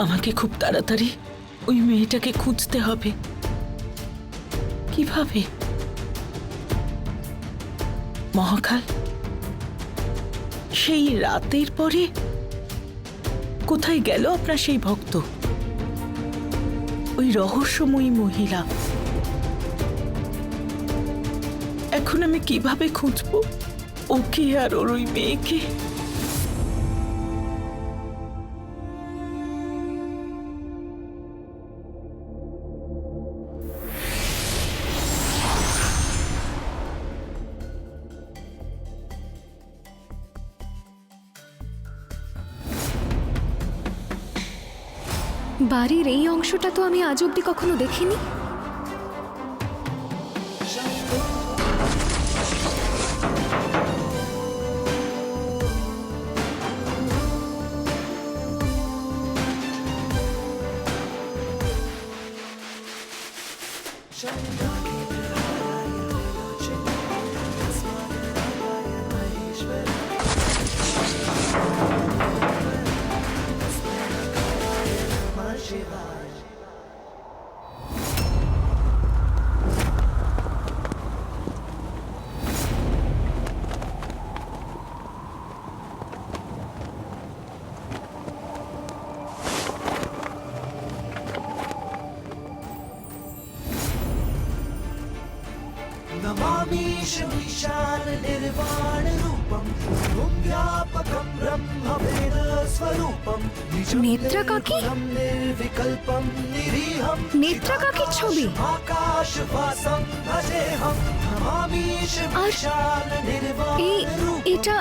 আমাকে খুব তাড়াতাড়ি ওই মেয়েটাকে খুঁজতে হবে। কিভাবে? মহাকাল, সেই রাতের পরে কোথায় গেল আপনার সেই ভক্ত, ওই রহস্যময়ী মহিলা? এখন আমি কিভাবে খুঁজবো ওকে আর ওর ওই মেয়েকে? বাড়ির এই অংশটা তো আমি আজ অব্দি কখনো দেখিনি। नमामीश विशाल निर्वाण रूपम व्यापकम ब्रह्मवेद स्वरूपम नेत्रा काकी? निर्विकल्पम निरीहम नेत्रा काकीর ছবি। आकाश वासम भजेहम नमामीश विशाल निर्वाण এটা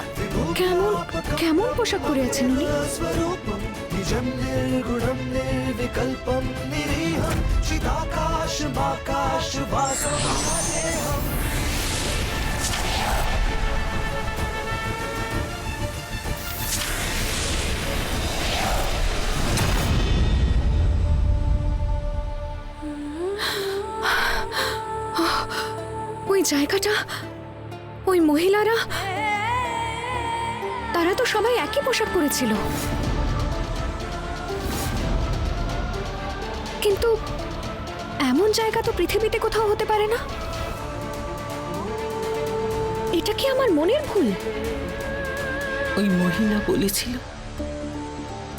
কেমন কেমন পোশাক পরে আছেন উনি? स्वरूपम निजं निर्गुणं निर्विकल्पं निरीहं चिदाकाश माकाश वासं भजेहम्। ওই জায়গাটা, ওই মহিলারা, তারা তো সবাই একই পোশাক পরেছিল, কিন্তু এমন জায়গা তো পৃথিবীতে কোথাও হতে পারে না। এটা কি আমার মনের ভুল? ওই মহিলা বলেছিল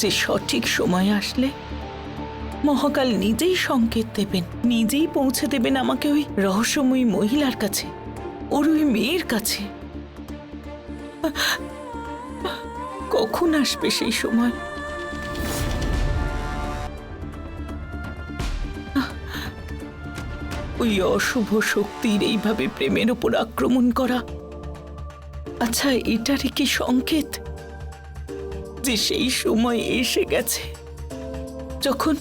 যে সঠিক সময় আসলে মহাকাল নিজেই সংকেত দেবেন, নিজেই পৌঁছে দেবেন আমাকে ওই রহস্যময়ী মহিলার কাছে, ওর ওই মেয়ের কাছে। কখন আসবে সেই সময়? ওই অশুভ শক্তির এইভাবে প্রেমের ওপর আক্রমণ করা, আচ্ছা এটারই কি সংকেত যে সেই সময় এসে গেছে যখন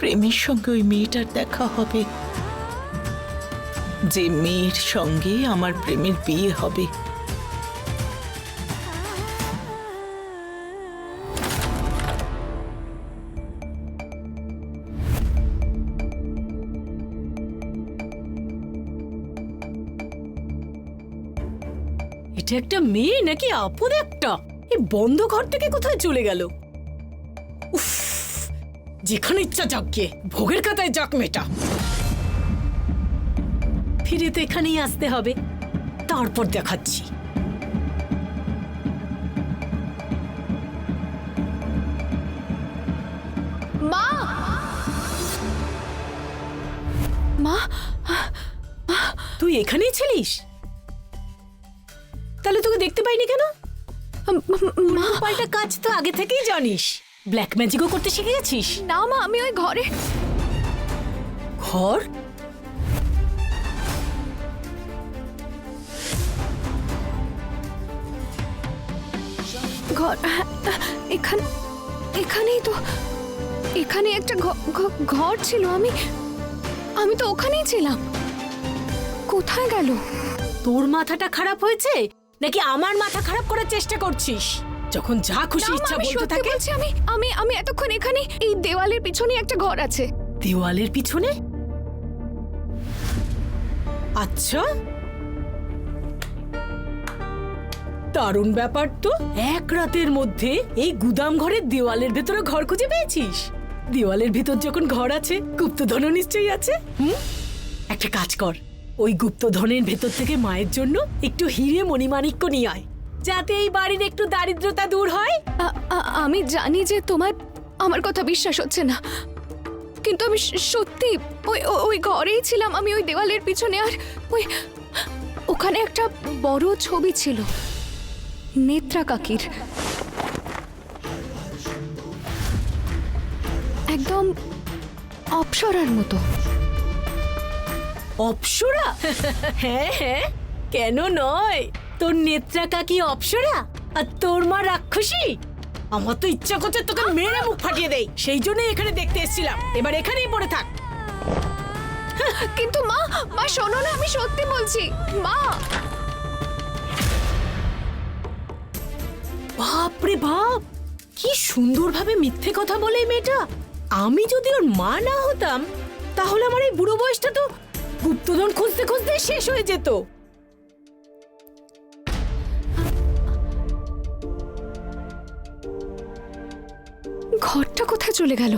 প্রেমের সঙ্গে ওই মেয়েটার দেখা হবে, যে মেয়ের সঙ্গে আমার প্রেমের বিয়ে হবে? এটা একটা মেয়ে নাকি আপদ একটা? এই বন্ধ ঘর থেকে কোথায় চলে গেল? উফ, যেখানে ইচ্ছা যাক গিয়ে, ভোগের কাতায় যাক মেয়েটা। ফিরে তো এখানেই আসতে হবে, তারপর দেখাচ্ছি। মা, মা, তুই এখানেই ছিলিস? তাহলে তোকে দেখতে পাইনি কেন? মা, পাল্টা কাজ তো আগে থেকেই জানিস। ব্ল্যাক ম্যাজিকও করতে শিখে গেছিস? না মা, আমি ওই ঘরে। ঘর? ঘর, এখানেই তো, এখানে একটা ঘর ছিল। আমি তো ওখানেই ছিলাম। কোথায় গেল? তোর মাথাটা খারাপ হয়েছে নাকি আমার মাথা খারাপ করার চেষ্টা করছিস? যখন যা খুশি ইচ্ছা বলতে থাকে। আমি এতক্ষণ এখানে, এই দেওয়ালের পিছনে একটা ঘর আছে। দেওয়ালের পিছনে? আচ্ছা, দারুণ ব্যাপার তো। এক রাতের মধ্যে এই গুদাম ঘরের দেওয়ালের ভেতরে ঘর খুঁজে পেয়েছিস। দেওয়ালের ভিতর যখন ঘর আছে, গুপ্তধনও নিশ্চয়ই আছে। একটা কাজ কর, ওই গুপ্তধনের ভেতর থেকে মায়ের জন্য একটু হিরে মণিমাণিক্য নিয়ে আয়, যাতে এই বাড়ির একটু দারিদ্রতা দূর হয়। আমি জানি যে তোমার আমার কথা বিশ্বাস হচ্ছে না, কিন্তু আমি সত্যি ওই ওই ঘরেই ছিলাম, আমি ওই দেওয়ালের পিছনে। আর ওই ওখানে একটা বড় ছবি ছিল নেত্রা কাকির, একদম অপ্সরার মতো। অপ্সরা? হ্যাঁ হ্যাঁ, কেন নয়। তোর নেত্রা কাকি অপ্সরা আর তোর মা রাক্ষসী। আমার তো ইচ্ছা করছে তোকে মেরে মুখ ফাটিয়ে দেই, সেই জন্যই এখানে দেখতে এসেছিলাম। এবার এখানেই পড়ে থাক। কিন্তু মা, মা শোনো না, আমি সত্যি বলছি মা। বাপরে বাপ, কি সুন্দরভাবে মিথ্যে কথা বলে এই মেয়েটা। আমি যদি ওর মা না হতাম, তাহলে আমার এই বুড়ো বয়সটা তো গুপ্তধন খুঁজতে খুঁজতে শেষ হয়ে যেত। ঘরটা কোথায় চলে গেল?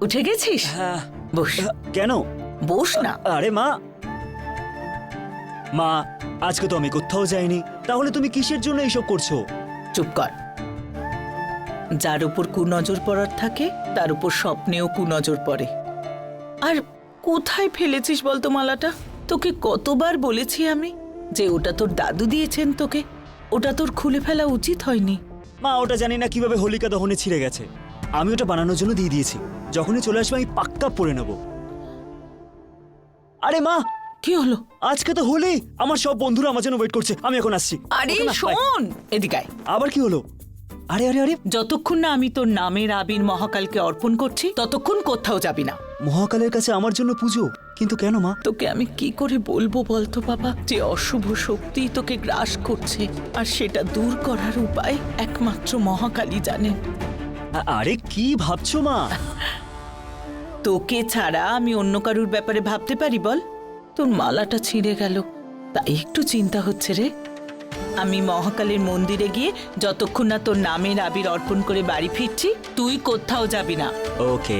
উঠে গেছিস? হ্যাঁ। বস। কেন? বস না। আরে মা, মা আজকে তো আমি কোথাও যাইনি, তাহলে তুমি কিসের জন্য এইসব করছো? চুপ কর। যার উপর কুনজর পড়ার থাকে তার উপর স্বপ্নেও কুনজর পড়ে। আর কোথায় ফেলেছিস বলতো মালাটা? তোকে কতবার বলেছি আমি যে ওটা তোর দাদু দিয়েছেন তোকে, ওটা তোর খুলে ফেলা উচিত হয়নি। মা ওটা জানি না কিভাবে হোলিকা দহনে ছিঁড়ে গেছে, আমি ওটা বানানোর জন্য দিয়ে দিয়েছি। যখনই চলে আসবে আমি পাক্কা পরে নেব। আরে মা, কি হলো? আজকে তো হোলি, আমার সব বন্ধুরা আমার জন্য ওয়েট করছে, আমি এখন আসছি। আরে ওঠো না, বাই। শোন, এদিকে আয়। আবার কি হলো? আরে আরে আরে, যতক্ষণ না আমি তোর নামের আবির মহাকালকে অর্পণ করছি ততক্ষণ কোথাও যাবি না। মহাকালের কাছে আমার জন্য পুজো? কিন্তু কেন মা? তোকে আমি কি করে বলবো বলতো বাবা, যে অশুভ শক্তি তোকে গ্রাস করছে, আর সেটা দূর করার উপায় একমাত্র মহাকালী জানেন। আরে কি ভাবছো মা? তোকে ছাড়া আমি অন্য কারুর ব্যাপারে ভাবতে পারি বল? তোর মালাটা ছিঁড়ে গেল তাই একটু চিন্তা হচ্ছে রে। আমি মহাকালের মন্দিরে গিয়ে যতক্ষণ না তোর নামের আবির অর্পণ করে বাড়ি ফিরছি তুই কোথাও যাবি না। ওকে।